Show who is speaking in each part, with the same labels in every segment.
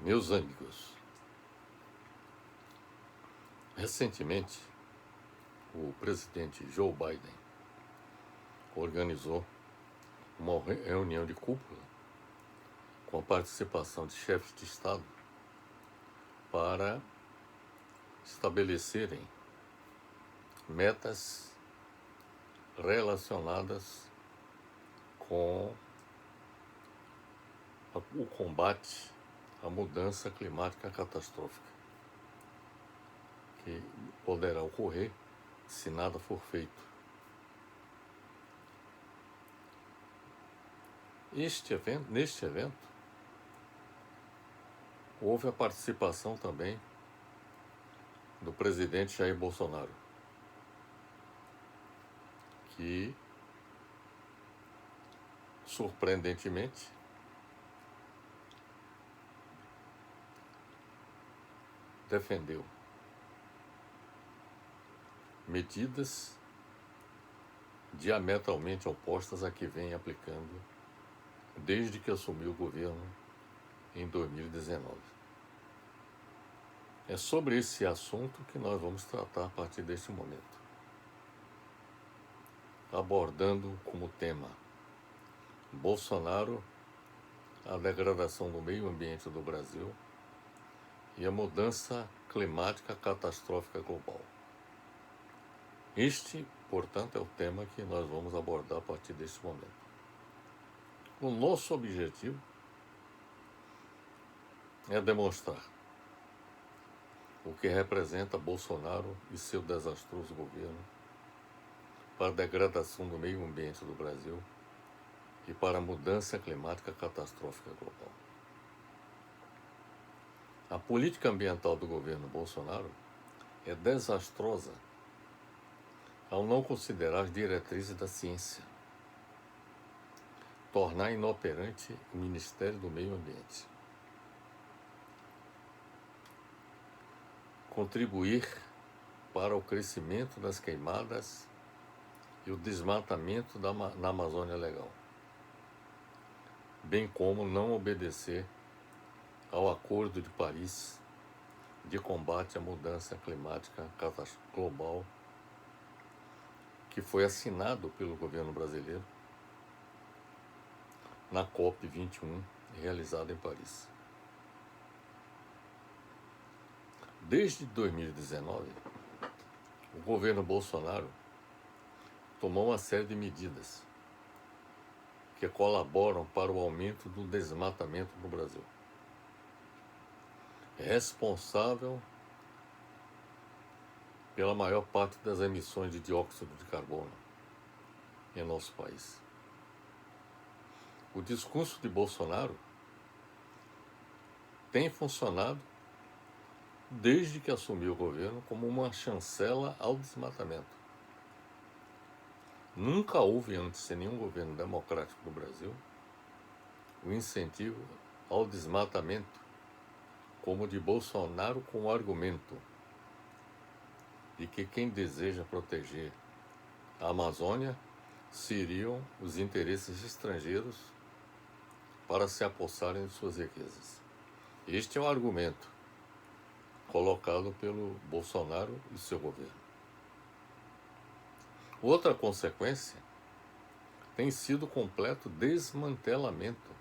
Speaker 1: Meus amigos, recentemente o presidente Joe Biden organizou uma reunião de cúpula com a participação de chefes de Estado para estabelecerem metas relacionadas com o combate à mudança climática catastrófica, que poderá ocorrer se nada for feito. Neste evento, houve a participação também do presidente Jair Bolsonaro, que, surpreendentemente, defendeu medidas diametralmente opostas a que vem aplicando desde que assumiu o governo em 2019. É sobre esse assunto que nós vamos tratar a partir deste momento, abordando como tema Bolsonaro, a degradação do meio ambiente do Brasil e a mudança climática catastrófica global. Este, portanto, é o tema que nós vamos abordar a partir deste momento. O nosso objetivo é demonstrar o que representa Bolsonaro e seu desastroso governo para a degradação do meio ambiente do Brasil e para a mudança climática catastrófica global. A política ambiental do governo Bolsonaro é desastrosa ao não considerar as diretrizes da ciência, tornar inoperante o Ministério do Meio Ambiente, contribuir para o crescimento das queimadas e o desmatamento na Amazônia Legal, bem como não obedecer ao Acordo de Paris de combate à mudança climática global, que foi assinado pelo governo brasileiro na COP21, realizada em Paris. Desde 2019, o governo Bolsonaro tomou uma série de medidas que colaboram para o aumento do desmatamento no Brasil. É responsável pela maior parte das emissões de dióxido de carbono em nosso país. O discurso de Bolsonaro tem funcionado desde que assumiu o governo como uma chancela ao desmatamento. Nunca houve antes em nenhum governo democrático no Brasil o incentivo ao desmatamento como o de Bolsonaro, com o argumento de que quem deseja proteger a Amazônia seriam os interesses estrangeiros para se apossarem de suas riquezas. Este é o argumento colocado pelo Bolsonaro e seu governo. Outra consequência tem sido o completo desmantelamento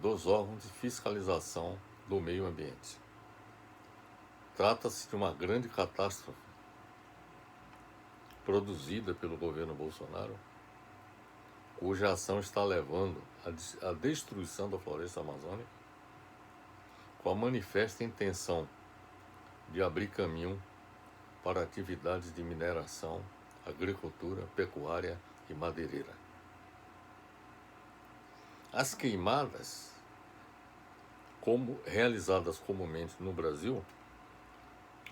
Speaker 1: dos órgãos de fiscalização do meio ambiente. Trata-se de uma grande catástrofe produzida pelo governo Bolsonaro, cuja ação está levando à destruição da floresta amazônica, com a manifesta intenção de abrir caminho para atividades de mineração, agricultura, pecuária e madeireira. As queimadas, realizadas comumente no Brasil,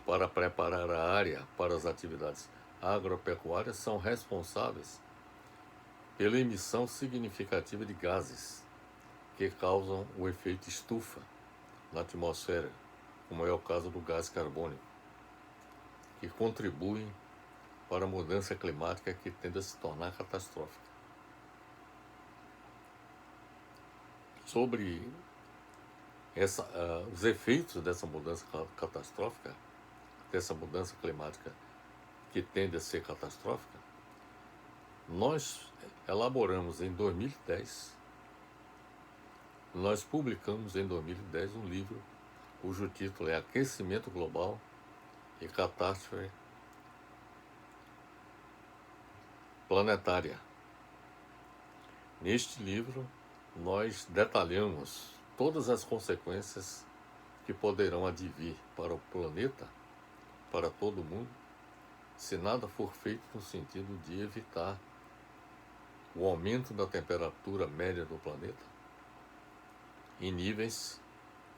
Speaker 1: para preparar a área para as atividades agropecuárias, são responsáveis pela emissão significativa de gases que causam o efeito estufa na atmosfera, como é o caso do gás carbônico, que contribuem para a mudança climática que tende a se tornar os efeitos dessa mudança catastrófica, dessa mudança climática que tende a ser catastrófica, nós elaboramos em 2010, nós publicamos em 2010 um livro cujo título é Aquecimento Global e Catástrofe Planetária. Neste livro, nós detalhamos todas as consequências que poderão advir para o planeta, para todo mundo, se nada for feito no sentido de evitar o aumento da temperatura média do planeta em níveis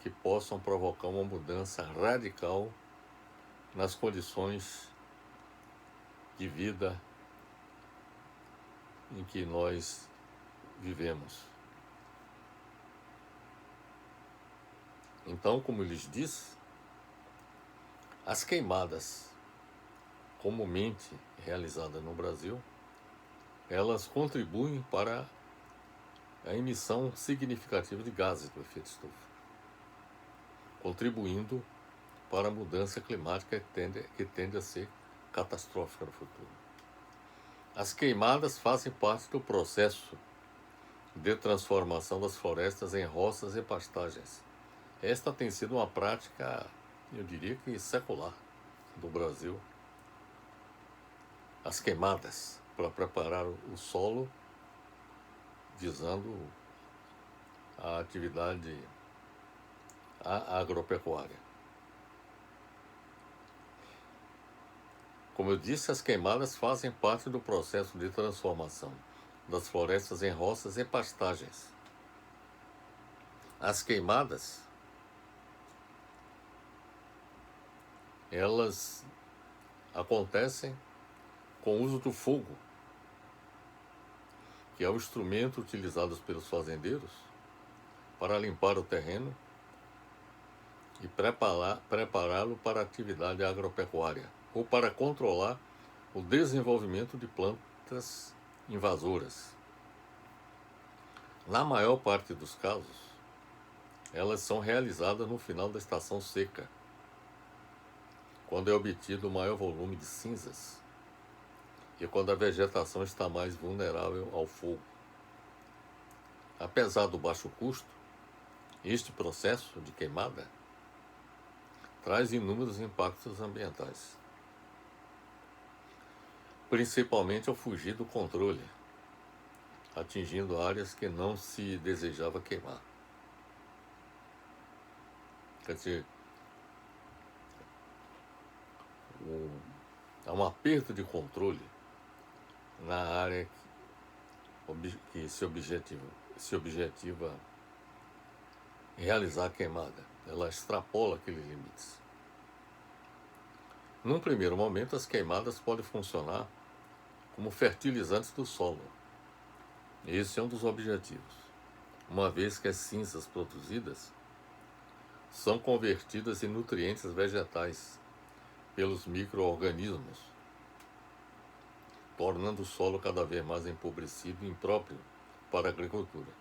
Speaker 1: que possam provocar uma mudança radical nas condições de vida em que nós vivemos. Então, como eu lhes disse, as queimadas comumente realizadas no Brasil, elas contribuem para a emissão significativa de gases do efeito estufa, contribuindo para a mudança climática que tende a ser catastrófica no futuro. As queimadas fazem parte do processo de transformação das florestas em roças e pastagens. Esta tem sido uma prática, eu diria que secular, do Brasil. As queimadas para preparar o solo, visando a atividade agropecuária. Como eu disse, as queimadas fazem parte do processo de transformação das florestas em roças e pastagens. As queimadas, elas acontecem com o uso do fogo, que é o instrumento utilizado pelos fazendeiros para limpar o terreno e prepará-lo para a atividade agropecuária, ou para controlar o desenvolvimento de plantas invasoras. Na maior parte dos casos, elas são realizadas no final da estação seca, quando é obtido o maior volume de cinzas e quando a vegetação está mais vulnerável ao fogo. Apesar do baixo custo, este processo de queimada traz inúmeros impactos ambientais, principalmente ao fugir do controle, atingindo áreas que não se desejava queimar. Quer dizer, há uma perda de controle na área que se objetiva realizar a queimada. Ela extrapola aqueles limites. Num primeiro momento, as queimadas podem funcionar como fertilizantes do solo. Esse é um dos objetivos, uma vez que as cinzas produzidas são convertidas em nutrientes vegetais pelos micro-organismos, tornando o solo cada vez mais empobrecido e impróprio para a agricultura.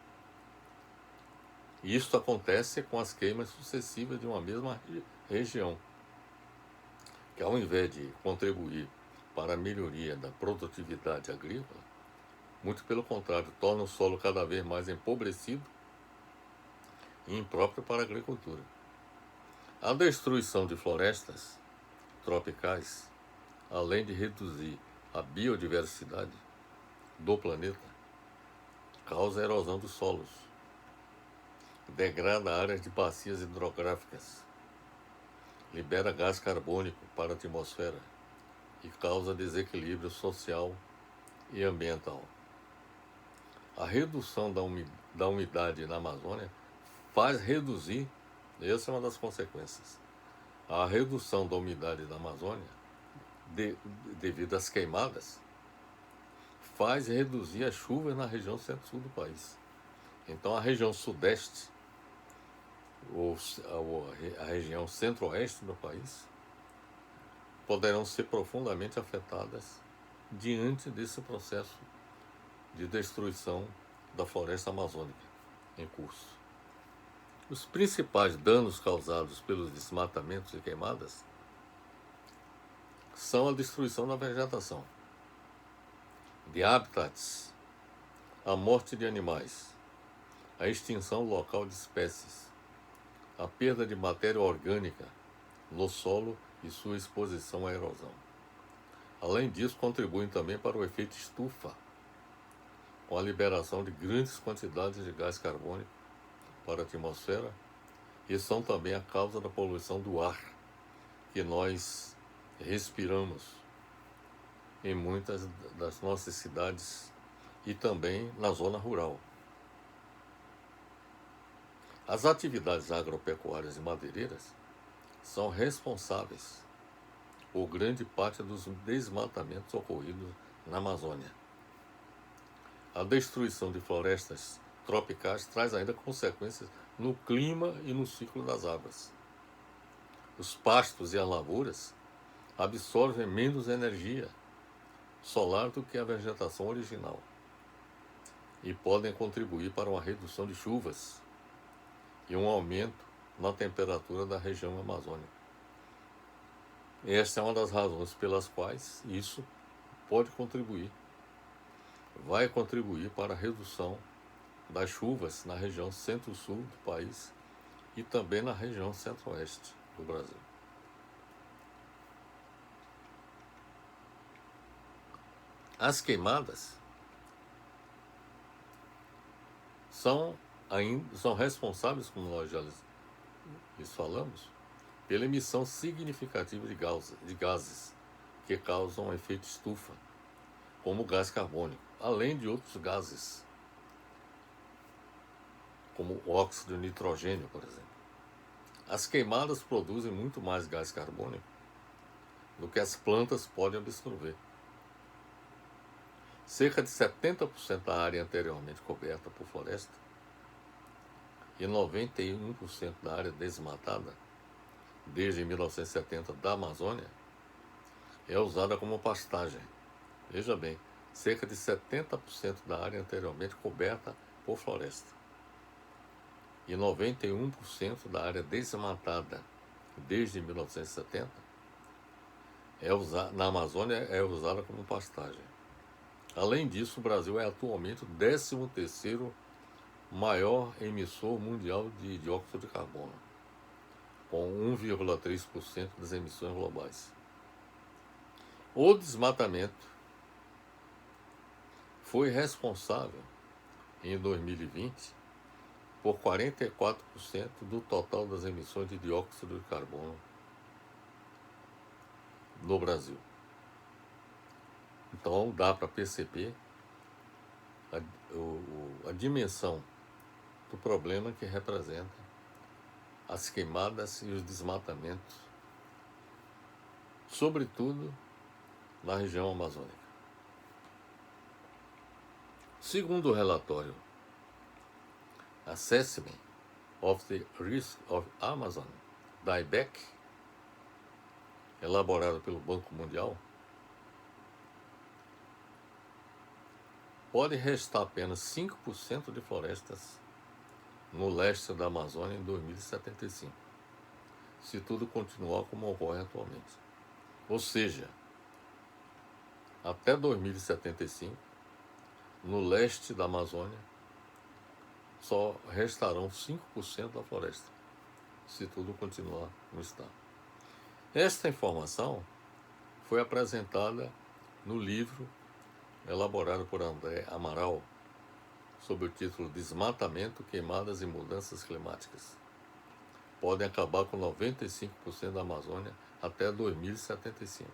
Speaker 1: E isto acontece com as queimas sucessivas de uma mesma região, que ao invés de contribuir para a melhoria da produtividade agrícola, muito pelo contrário, torna o solo cada vez mais empobrecido e impróprio para a agricultura. A destruição de florestas tropicais, além de reduzir a biodiversidade do planeta, causa erosão dos solos, degrada áreas de bacias hidrográficas, libera gás carbônico para a atmosfera e causa desequilíbrio social e ambiental. A redução da umidade na Amazônia faz reduzir, essa é uma das consequências, a redução da umidade da Amazônia devido às queimadas faz reduzir as chuvas na região centro-sul do país. Então a região sudeste ou a região centro-oeste do país poderão ser profundamente afetadas diante desse processo de destruição da floresta amazônica em curso. Os principais danos causados pelos desmatamentos e queimadas são a destruição da vegetação, de habitats, a morte de animais, a extinção local de espécies, a perda de matéria orgânica no solo e sua exposição à erosão. Além disso, contribuem também para o efeito estufa, com a liberação de grandes quantidades de gás carbônico para a atmosfera, e são também a causa da poluição do ar que nós respiramos em muitas das nossas cidades e também na zona rural. As atividades agropecuárias e madeireiras são responsáveis por grande parte dos desmatamentos ocorridos na Amazônia. A destruição de florestas tropicais traz ainda consequências no clima e no ciclo das águas. Os pastos e as lavouras absorvem menos energia solar do que a vegetação original e podem contribuir para uma redução de chuvas e um aumento na temperatura da região amazônica. Esta é uma das razões pelas quais isso pode contribuir, vai contribuir para a redução das chuvas na região centro-sul do país e também na região centro-oeste do Brasil. As queimadas são responsáveis, como nós já lhes falamos, pela emissão significativa de gases que causam efeito estufa, como o gás carbônico, além de outros gases, como o óxido de nitrogênio, por exemplo. As queimadas produzem muito mais gás carbônico do que as plantas podem absorver. Cerca de 70% da área anteriormente coberta por floresta e 91% da área desmatada desde 1970 da Amazônia é usada como pastagem. Veja bem, cerca de 70% da área anteriormente coberta por floresta e 91% da área desmatada desde 1970 na Amazônia é usada como pastagem. Além disso, o Brasil é atualmente o 13º maior emissor mundial de dióxido de carbono, com 1,3% das emissões globais. O desmatamento foi responsável, em 2020, por 44% do total das emissões de dióxido de carbono no Brasil. Então, dá para perceber a dimensão do problema que representa as queimadas e os desmatamentos, sobretudo na região amazônica. Segundo o relatório Assessment of the Risk of Amazon, da IBEC, elaborado pelo Banco Mundial, pode restar apenas 5% de florestas no leste da Amazônia em 2075, se tudo continuar como ocorre atualmente. Ou seja, até 2075, no leste da Amazônia, só restarão 5% da floresta, se tudo continuar como está. Esta informação foi apresentada no livro elaborado por André Amaral, sob o título Desmatamento, Queimadas e Mudanças Climáticas. Podem acabar com 95% da Amazônia até 2075.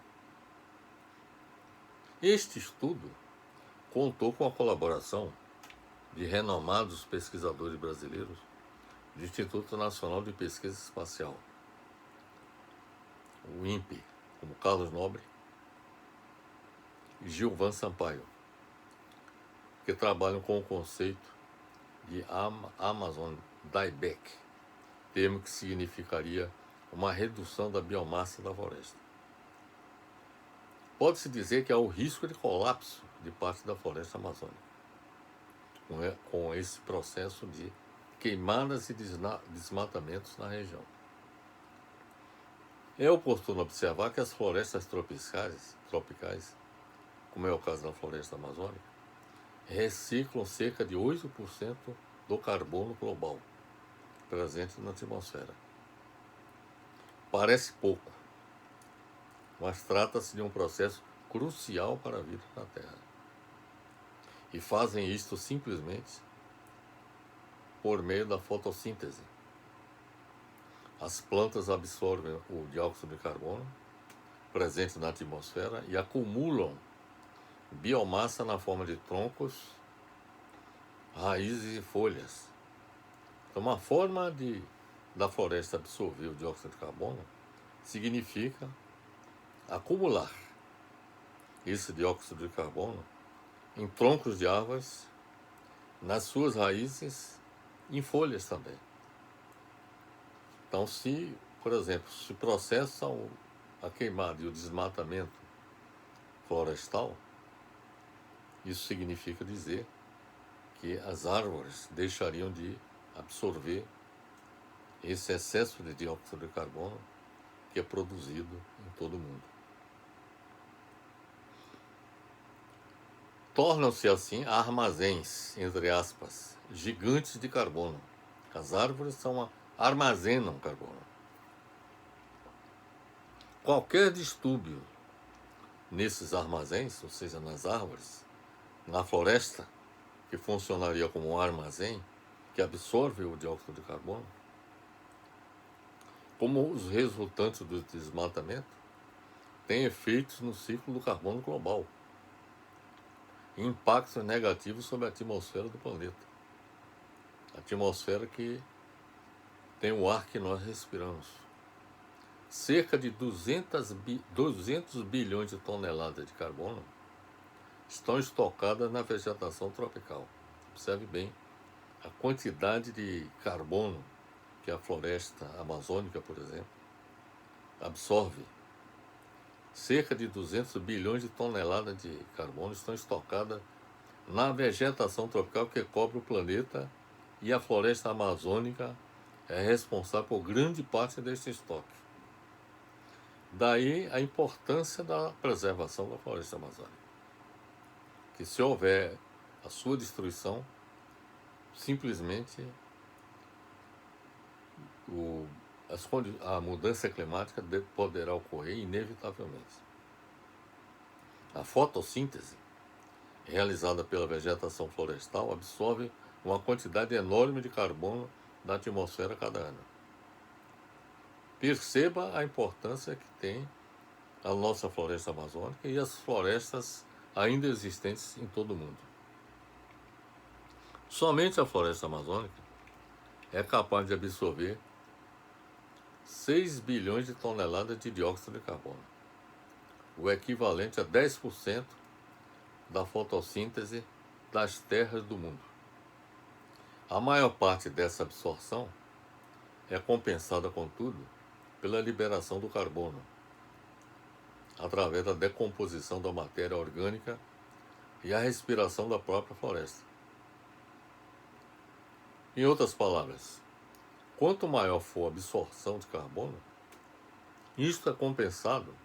Speaker 1: Este estudo contou com a colaboração de renomados pesquisadores brasileiros do Instituto Nacional de Pesquisa Espacial, o INPE, como Carlos Nobre e Gilvan Sampaio, que trabalham com o conceito de Amazon Dieback, termo que significaria uma redução da biomassa da floresta. Pode-se dizer que há o risco de colapso de parte da floresta amazônica com esse processo de queimadas e desmatamentos na região. É oportuno observar que as florestas tropicais, como é o caso da floresta amazônica, reciclam cerca de 8% do carbono global presente na atmosfera. Parece pouco, mas trata-se de um processo crucial para a vida na Terra. E fazem isto simplesmente por meio da fotossíntese. As plantas absorvem o dióxido de carbono presente na atmosfera e acumulam biomassa na forma de troncos, raízes e folhas. Então, uma forma da floresta absorver o dióxido de carbono significa acumular esse dióxido de carbono em troncos de árvores, nas suas raízes e em folhas também. Então, por exemplo, se processam a queimada e o desmatamento florestal, isso significa dizer que as árvores deixariam de absorver esse excesso de dióxido de carbono que é produzido em todo o mundo. Tornam-se assim armazéns, entre aspas, gigantes de carbono. As árvores armazenam carbono. Qualquer distúrbio nesses armazéns, ou seja, nas árvores, na floresta, que funcionaria como um armazém, que absorve o dióxido de carbono, como os resultantes do desmatamento, tem efeitos no ciclo do carbono global, impactos negativos sobre a atmosfera do planeta. A atmosfera que tem o ar que nós respiramos. Cerca de 200 bilhões de toneladas de carbono estão estocadas na vegetação tropical. Observe bem a quantidade de carbono que a floresta amazônica, por exemplo, absorve. Cerca de 200 bilhões de toneladas de carbono estão estocadas na vegetação tropical que cobre o planeta, e a floresta amazônica é responsável por grande parte desse estoque. Daí a importância da preservação da floresta amazônica. Que se houver a sua destruição, simplesmente a mudança climática poderá ocorrer inevitavelmente. A fotossíntese, realizada pela vegetação florestal, absorve uma quantidade enorme de carbono da atmosfera cada ano. Perceba a importância que tem a nossa floresta amazônica e as florestas ainda existentes em todo o mundo. Somente a floresta amazônica é capaz de absorver 6 bilhões de toneladas de dióxido de carbono, o equivalente a 10% da fotossíntese das terras do mundo. A maior parte dessa absorção é compensada, contudo, pela liberação do carbono, através da decomposição da matéria orgânica e a respiração da própria floresta. Em outras palavras, quanto maior for a absorção de carbono, isto é compensado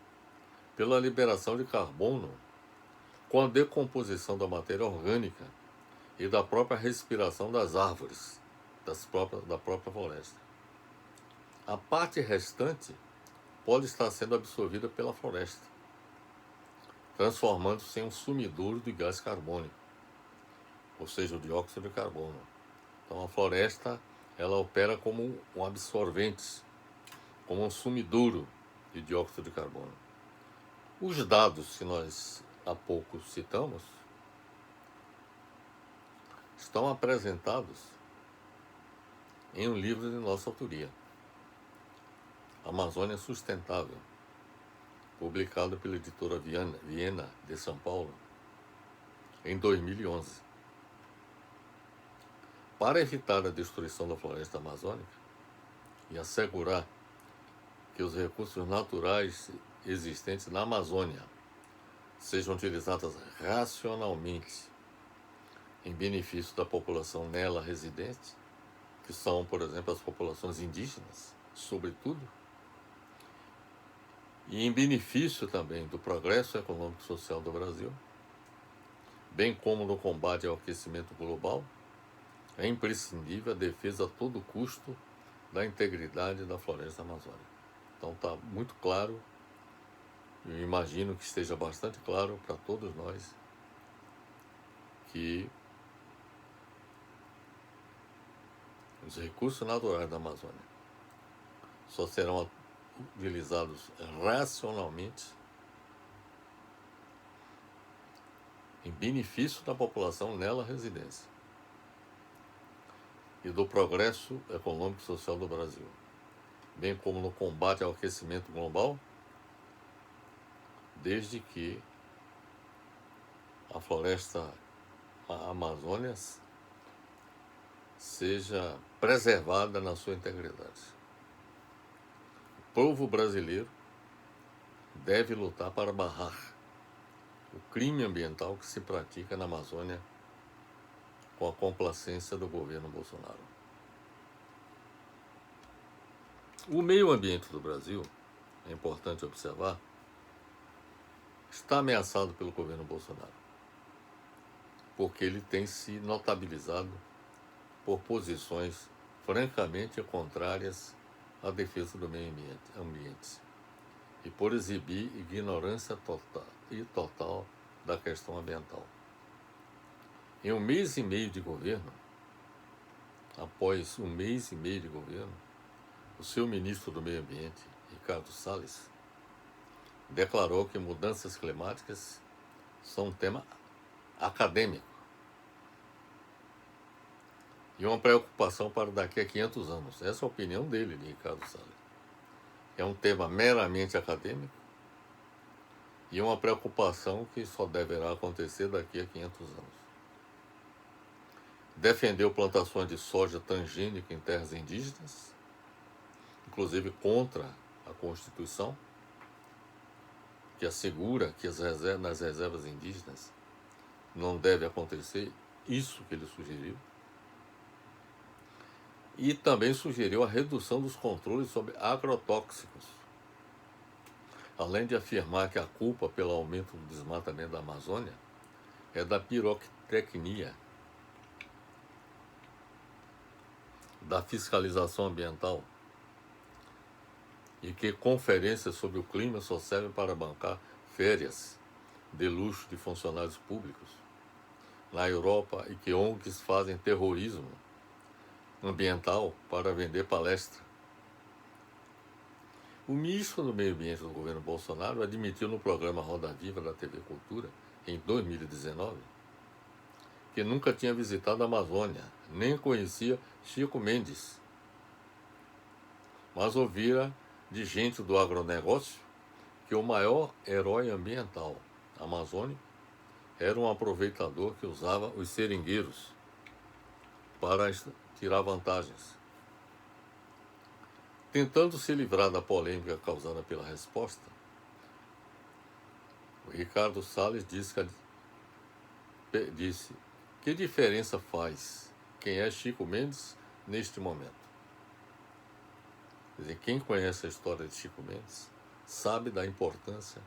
Speaker 1: pela liberação de carbono com a decomposição da matéria orgânica e da própria respiração das árvores, da própria floresta. A parte restante pode estar sendo absorvida pela floresta, transformando-se em um sumidouro de gás carbônico, ou seja, o dióxido de carbono. Então a floresta, ela opera como um absorvente, como um sumidouro de dióxido de carbono. Os dados que nós há pouco citamos estão apresentados em um livro de nossa autoria, Amazônia Sustentável, publicado pela editora Viena de São Paulo, em 2011. Para evitar a destruição da floresta amazônica e assegurar que os recursos naturais existentes na Amazônia sejam utilizados racionalmente em benefício da população nela residente, que são, por exemplo, as populações indígenas, sobretudo, e em benefício também do progresso econômico e social do Brasil, bem como no combate ao aquecimento global, é imprescindível a defesa a todo custo da integridade da floresta amazônica. Então está muito claro, eu imagino que esteja bastante claro para todos nós, que os recursos naturais da Amazônia só serão utilizados racionalmente em benefício da população nela residência e do progresso econômico e social do Brasil, bem como no combate ao aquecimento global, desde que a floresta Amazônia seja preservada na sua integridade. O povo brasileiro deve lutar para barrar o crime ambiental que se pratica na Amazônia com a complacência do governo Bolsonaro. O meio ambiente do Brasil, é importante observar, está ameaçado pelo governo Bolsonaro, porque ele tem se notabilizado por posições francamente contrárias à defesa do meio ambiente e por exibir ignorância total da questão ambiental. Em um mês e meio de governo, após um mês e meio de governo, o seu ministro do Meio Ambiente, Ricardo Salles, declarou que mudanças climáticas são um tema acadêmico e uma preocupação para daqui a 500 anos. Essa é a opinião dele, de Ricardo Salles. É um tema meramente acadêmico e uma preocupação que só deverá acontecer daqui a 500 anos. Defendeu plantações de soja transgênica em terras indígenas, inclusive contra a Constituição, que assegura que nas reservas indígenas não deve acontecer isso que ele sugeriu. E também sugeriu a redução dos controles sobre agrotóxicos, além de afirmar que a culpa pelo aumento do desmatamento da Amazônia é da pirotecnia, da fiscalização ambiental, e que conferências sobre o clima só servem para bancar férias de luxo de funcionários públicos na Europa e que ONGs fazem terrorismo ambiental para vender palestra. O ministro do Meio Ambiente do governo Bolsonaro admitiu no programa Roda Viva da TV Cultura, em 2019, que nunca tinha visitado a Amazônia, nem conhecia Chico Mendes, mas ouvira de gente do agronegócio que o maior herói ambiental amazônico era um aproveitador que usava os seringueiros para tirar vantagens. Tentando se livrar da polêmica causada pela resposta, o Ricardo Salles disse que diferença faz quem é Chico Mendes neste momento. Quer dizer, quem conhece a história de Chico Mendes sabe da importância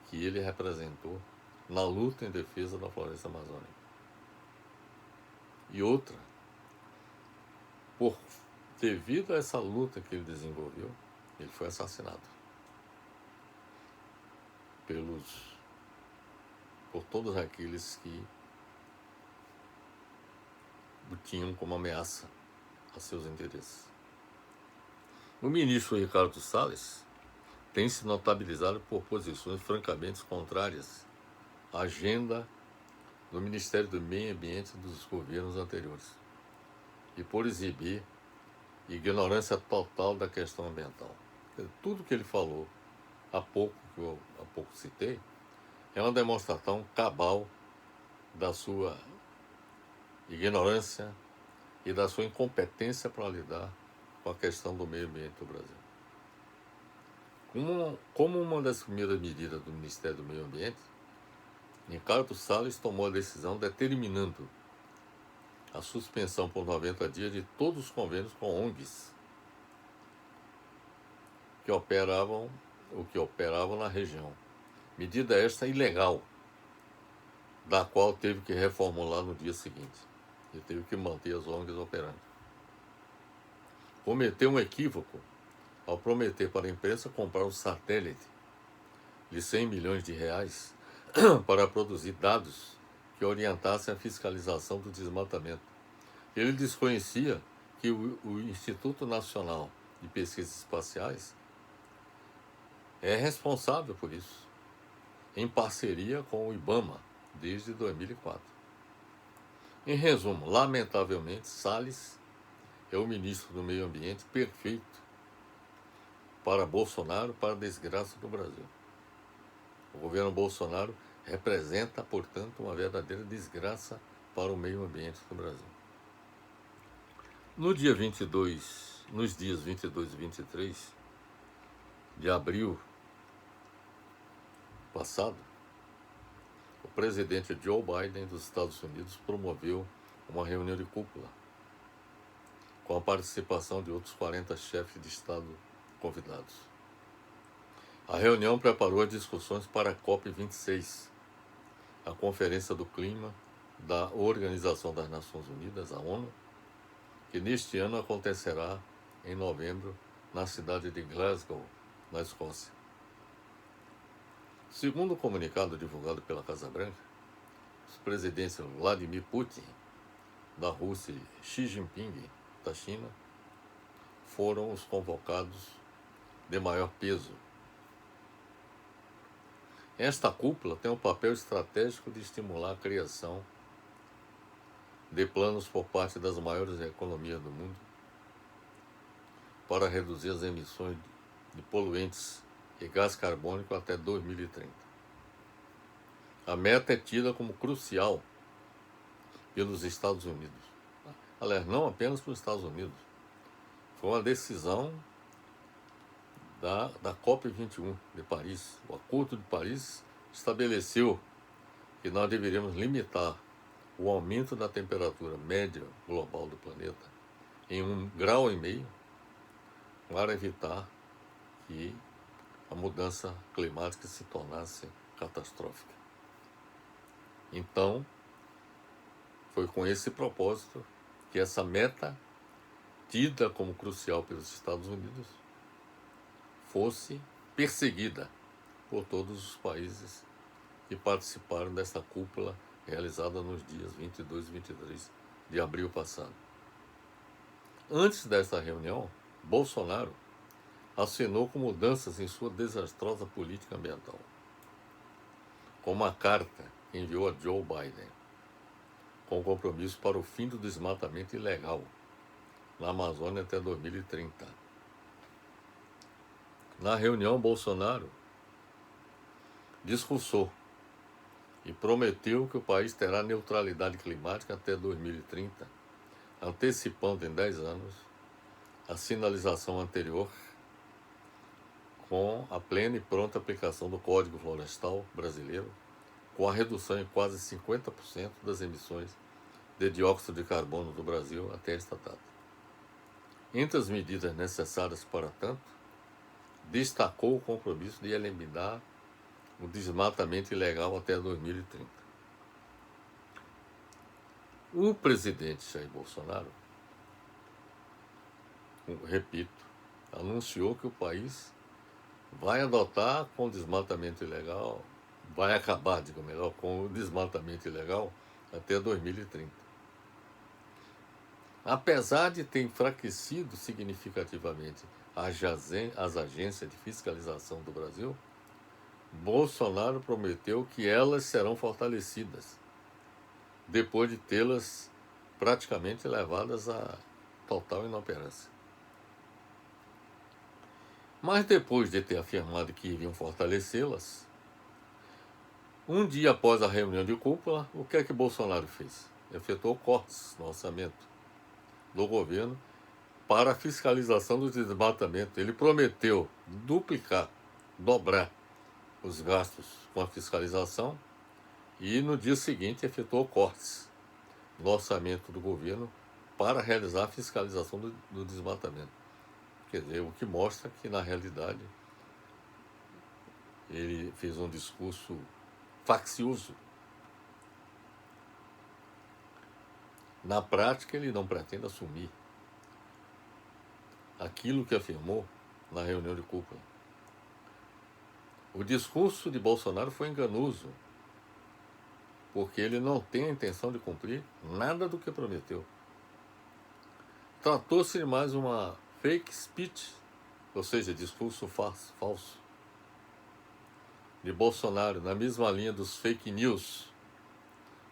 Speaker 1: que ele representou na luta em defesa da floresta amazônica. E outra, devido a essa luta que ele desenvolveu, ele foi assassinado por todos aqueles que o tinham como ameaça a seus interesses. O ministro Ricardo Salles tem se notabilizado por posições francamente contrárias à agenda do Ministério do Meio Ambiente dos governos anteriores e por exibir ignorância total da questão ambiental. Tudo que ele falou que eu há pouco citei, é uma demonstração cabal da sua ignorância e da sua incompetência para lidar com a questão do meio ambiente do Brasil. Como uma das primeiras medidas do Ministério do Meio Ambiente, Ricardo Salles tomou a decisão determinando a suspensão por 90 dias de todos os convênios com ONGs que operavam na região. Medida esta ilegal, da qual teve que reformular no dia seguinte e teve que manter as ONGs operando. Cometeu um equívoco ao prometer para a imprensa comprar um satélite de 100 milhões de reais para produzir dados que orientassem a fiscalização do desmatamento. Ele desconhecia que o Instituto Nacional de Pesquisas Espaciais é responsável por isso, em parceria com o IBAMA, desde 2004. Em resumo, lamentavelmente, Salles é o ministro do Meio Ambiente perfeito para Bolsonaro, para a desgraça do Brasil. O governo Bolsonaro representa, portanto, uma verdadeira desgraça para o meio ambiente do Brasil. Nos dias 22 e 23 de abril passado, o presidente Joe Biden dos Estados Unidos promoveu uma reunião de cúpula com a participação de outros 40 chefes de Estado convidados. A reunião preparou as discussões para a COP26, a Conferência do Clima da Organização das Nações Unidas, a ONU, que neste ano acontecerá em novembro na cidade de Glasgow, na Escócia. Segundo o comunicado divulgado pela Casa Branca, os presidentes Vladimir Putin, da Rússia, e Xi Jinping, da China, foram os convocados de maior peso. Esta cúpula tem um papel estratégico de estimular a criação de planos por parte das maiores economias do mundo para reduzir as emissões de poluentes e gás carbônico até 2030. A meta é tida como crucial pelos Estados Unidos. Aliás, não apenas pelos Estados Unidos. Foi uma decisão da COP21 de Paris. O Acordo de Paris estabeleceu que nós deveríamos limitar o aumento da temperatura média global do planeta em 1,5 grau para evitar que a mudança climática se tornasse catastrófica. Então, foi com esse propósito que essa meta, tida como crucial pelos Estados Unidos, fosse perseguida por todos os países que participaram dessa cúpula realizada nos dias 22 e 23 de abril passado. Antes desta reunião, Bolsonaro assinou com mudanças em sua desastrosa política ambiental, com uma carta que enviou a Joe Biden, com compromisso para o fim do desmatamento ilegal na Amazônia até 2030. Na reunião, Bolsonaro discursou e prometeu que o país terá neutralidade climática até 2030, antecipando em 10 anos a sinalização anterior com a plena e pronta aplicação do Código Florestal brasileiro, com a redução em quase 50% das emissões de dióxido de carbono do Brasil até esta data. Entre as medidas necessárias para tanto, destacou o compromisso de eliminar o desmatamento ilegal até 2030. O presidente Jair Bolsonaro, repito, anunciou que o país vai adotar com o desmatamento ilegal, vai acabar, digo melhor, com o desmatamento ilegal até 2030. Apesar de ter enfraquecido significativamente as agências de fiscalização do Brasil, Bolsonaro prometeu que elas serão fortalecidas, depois de tê-las praticamente levadas a total inoperância. Mas depois de ter afirmado que iriam fortalecê-las, um dia após a reunião de cúpula, o que é que Bolsonaro fez? Efetuou cortes no orçamento do governo para a fiscalização do desmatamento. Ele prometeu duplicar, dobrar os gastos com a fiscalização e no dia seguinte efetuou cortes no orçamento do governo para realizar a fiscalização do desmatamento. Quer dizer, o que mostra que, na realidade, ele fez um discurso faccioso. Na prática, ele não pretende assumir aquilo que afirmou na reunião de cúpula. O discurso de Bolsonaro foi enganoso, porque ele não tem a intenção de cumprir nada do que prometeu. Tratou-se de mais uma fake speech, ou seja, discurso falso, de Bolsonaro, na mesma linha dos fake news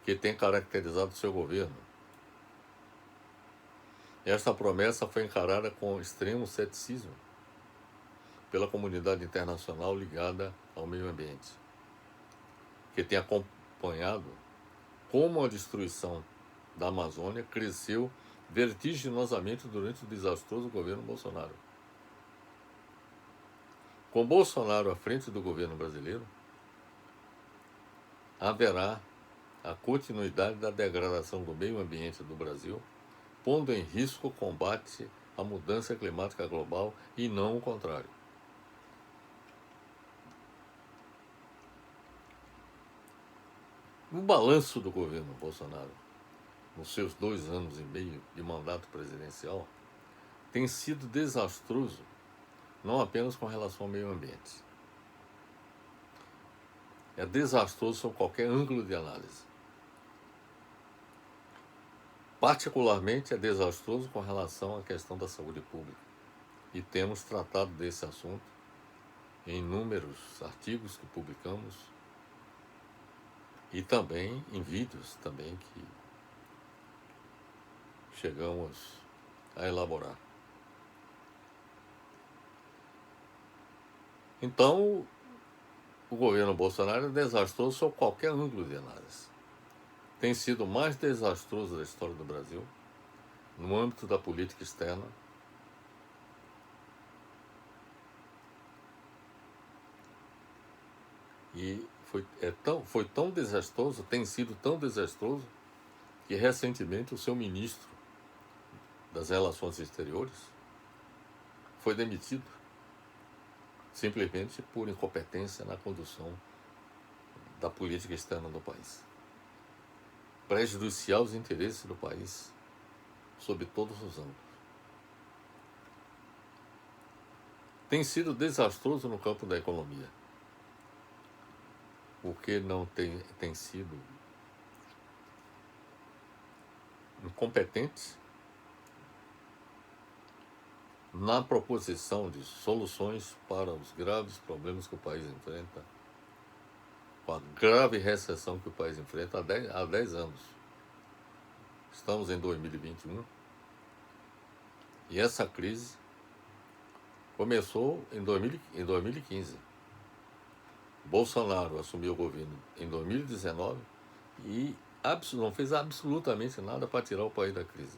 Speaker 1: que tem caracterizado seu governo. Esta promessa foi encarada com extremo ceticismo pela comunidade internacional ligada ao meio ambiente, que tem acompanhado como a destruição da Amazônia cresceu vertiginosamente durante o desastroso governo Bolsonaro. Com Bolsonaro à frente do governo brasileiro, haverá a continuidade da degradação do meio ambiente do Brasil, pondo em risco o combate à mudança climática global e não o contrário. O balanço do governo Bolsonaro, nos seus 2 anos e meio de mandato presidencial, tem sido desastroso, não apenas com relação ao meio ambiente. É desastroso sob qualquer ângulo de análise. Particularmente é desastroso com relação à questão da saúde pública. E temos tratado desse assunto em inúmeros artigos que publicamos e também em vídeos também que chegamos a elaborar. Então, o governo Bolsonaro é desastroso sob qualquer ângulo de análise. Tem sido o mais desastroso da história do Brasil, no âmbito da política externa. E foi tão desastroso, tem sido tão desastroso, que recentemente o seu ministro das Relações Exteriores foi demitido, simplesmente por incompetência na condução da política externa do país, prejudicial aos interesses do país, sob todos os ângulos. Tem sido desastroso no campo da economia, porque não tem sido incompetente na proposição de soluções para os graves problemas que o país enfrenta, com a grave recessão que o país enfrenta há 10 anos. Estamos em 2021 e essa crise começou em 2015. Bolsonaro assumiu o governo em 2019 e não fez absolutamente nada para tirar o país da crise.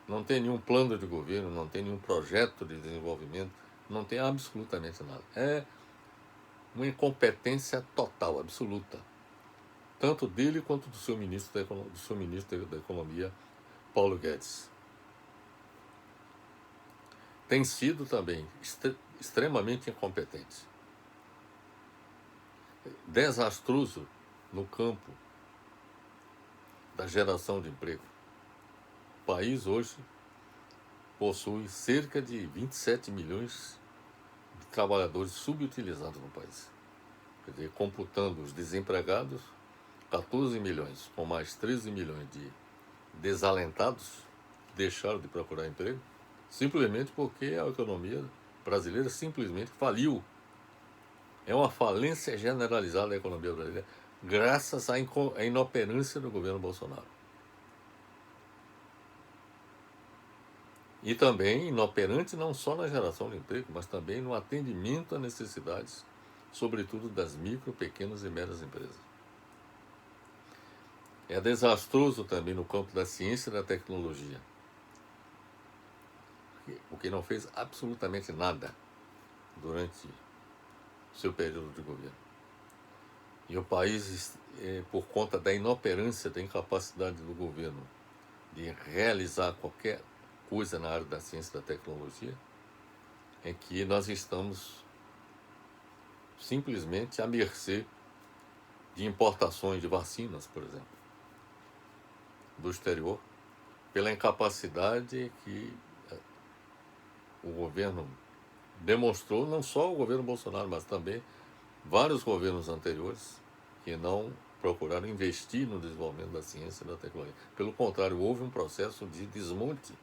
Speaker 1: Não tem nenhum plano de governo, não tem nenhum projeto de desenvolvimento, não tem absolutamente nada. É uma incompetência total, absoluta, tanto dele quanto do seu ministro da Economia, Paulo Guedes. Tem sido também extremamente incompetente, desastroso no campo da geração de emprego. O país hoje possui cerca de 27 milhões de trabalhadores subutilizados no país. Quer dizer, computando os desempregados, 14 milhões, com mais 13 milhões de desalentados que deixaram de procurar emprego, simplesmente porque a economia brasileira simplesmente faliu. É uma falência generalizada da economia brasileira, graças à inoperância do governo Bolsonaro. E também inoperante não só na geração de emprego, mas também no atendimento às necessidades, sobretudo das micro, pequenas e médias empresas. É desastroso também no campo da ciência e da tecnologia, porque não fez absolutamente nada durante seu período de governo. E o país, por conta da inoperância, da incapacidade do governo de realizar qualquer coisa na área da ciência e da tecnologia, é que nós estamos simplesmente à mercê de importações de vacinas, por exemplo, do exterior, pela incapacidade que o governo demonstrou, não só o governo Bolsonaro, mas também vários governos anteriores, que não procuraram investir no desenvolvimento da ciência e da tecnologia. Pelo contrário, houve um processo de desmonte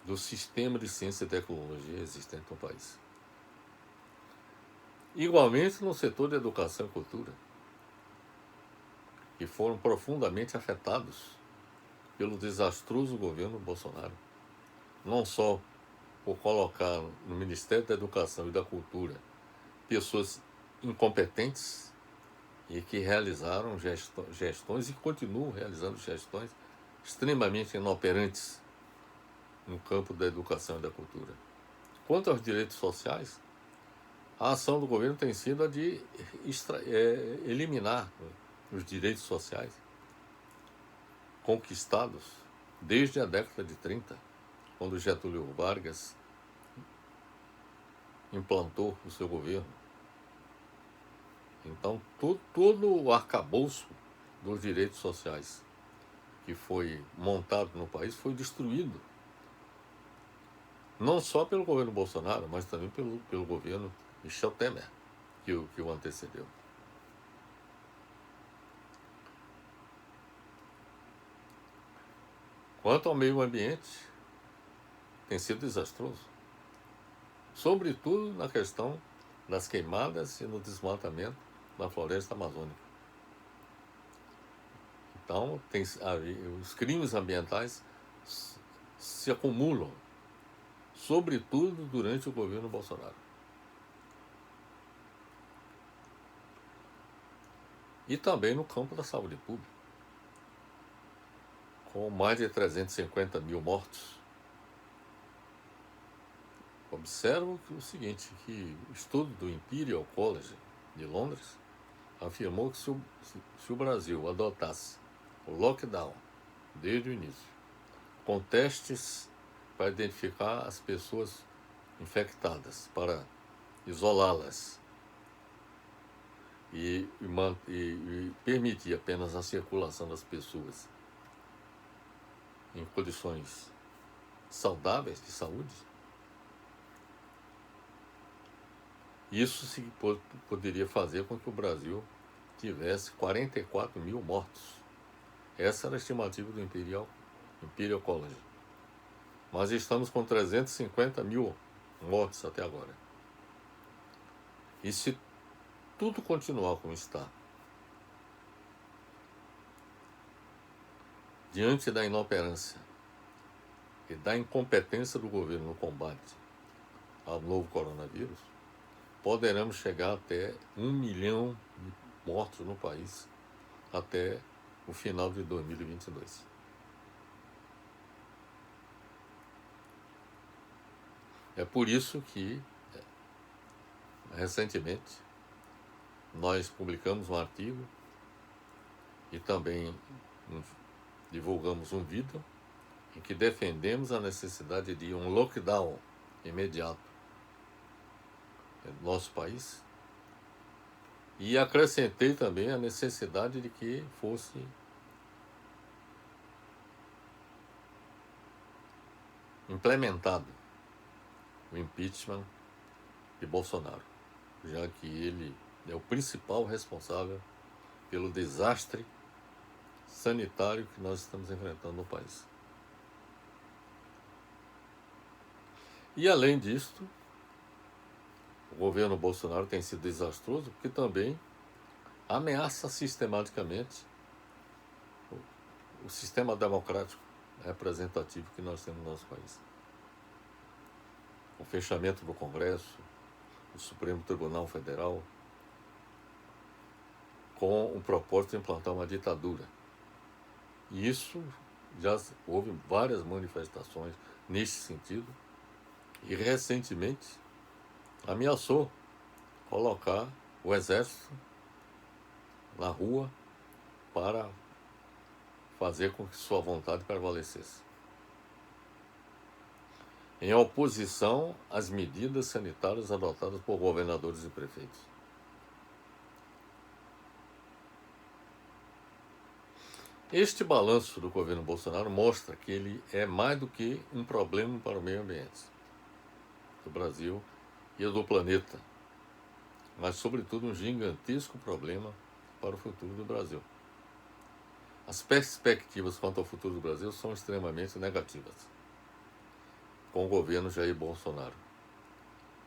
Speaker 1: do sistema de ciência e tecnologia existente no país. Igualmente no setor de educação e cultura, que foram profundamente afetados pelo desastroso governo Bolsonaro, não só por colocar no Ministério da Educação e da Cultura pessoas incompetentes e que realizaram gestões e continuam realizando gestões extremamente inoperantes no campo da educação e da cultura. Quanto aos direitos sociais, a ação do governo tem sido a de eliminar os direitos sociais conquistados desde a década de 30, quando Getúlio Vargas implantou o seu governo. Então, todo o arcabouço dos direitos sociais que foi montado no país foi destruído, não só pelo governo Bolsonaro, mas também pelo governo Michel Temer, que o antecedeu. Quanto ao meio ambiente, tem sido desastroso, sobretudo na questão das queimadas e no desmatamento da floresta amazônica. Então, os crimes ambientais se acumulam, sobretudo durante o governo Bolsonaro. E também no campo da saúde pública, com mais de 350 mil mortos. Observo o seguinte, que o estudo do Imperial College de Londres afirmou que se o Brasil adotasse o lockdown desde o início, com testes para identificar as pessoas infectadas, para isolá-las e permitir apenas a circulação das pessoas em condições saudáveis de saúde, isso poderia fazer com que o Brasil tivesse 44 mil mortos. Essa era a estimativa do Imperial College. Mas estamos com 350 mil mortes até agora. E se tudo continuar como está, diante da inoperância e da incompetência do governo no combate ao novo coronavírus, poderemos chegar até 1 milhão de mortos no país até o final de 2022. É por isso que, recentemente, nós publicamos um artigo e também divulgamos um vídeo em que defendemos a necessidade de um lockdown imediato no nosso país, e acrescentei também a necessidade de que fosse implementado o impeachment de Bolsonaro, já que ele é o principal responsável pelo desastre sanitário que nós estamos enfrentando no país. E além disto, o governo Bolsonaro tem sido desastroso porque também ameaça sistematicamente o sistema democrático representativo que nós temos no nosso país. O fechamento do Congresso, do Supremo Tribunal Federal, com o propósito de implantar uma ditadura. E isso já houve várias manifestações nesse sentido, e recentemente ameaçou colocar o exército na rua para fazer com que sua vontade prevalecesse. Em oposição às medidas sanitárias adotadas por governadores e prefeitos. Este balanço do governo Bolsonaro mostra que ele é mais do que um problema para o meio ambiente do Brasil e do planeta, mas, sobretudo, um gigantesco problema para o futuro do Brasil. As perspectivas quanto ao futuro do Brasil são extremamente negativas, com o governo Jair Bolsonaro,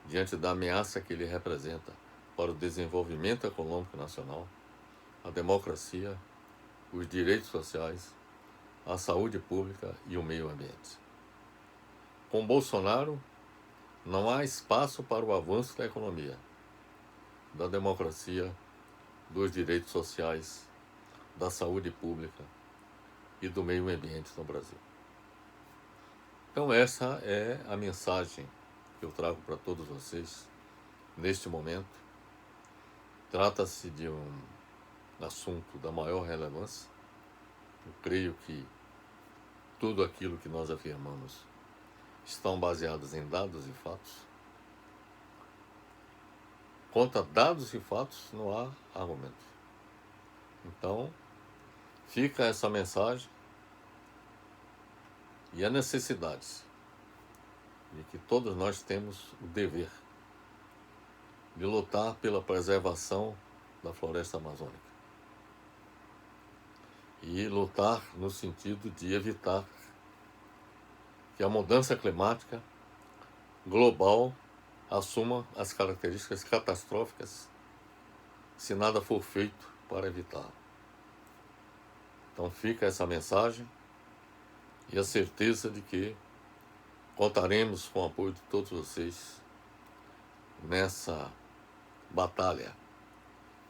Speaker 1: diante da ameaça que ele representa para o desenvolvimento econômico nacional, a democracia, os direitos sociais, a saúde pública e o meio ambiente. Com Bolsonaro, não há espaço para o avanço da economia, da democracia, dos direitos sociais, da saúde pública e do meio ambiente no Brasil. Então essa é a mensagem que eu trago para todos vocês neste momento. Trata-se de um assunto da maior relevância. Eu creio que tudo aquilo que nós afirmamos estão baseados em dados e fatos. Contra dados e fatos não há argumento. Então, fica essa mensagem e a necessidade de que todos nós temos o dever de lutar pela preservação da floresta amazônica e lutar no sentido de evitar que a mudança climática global assuma as características catastróficas se nada for feito para evitar. Então fica essa mensagem e a certeza de que contaremos com o apoio de todos vocês nessa batalha,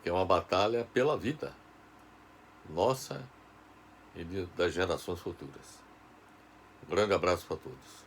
Speaker 1: que é uma batalha pela vida nossa e das gerações futuras. Um grande abraço para todos.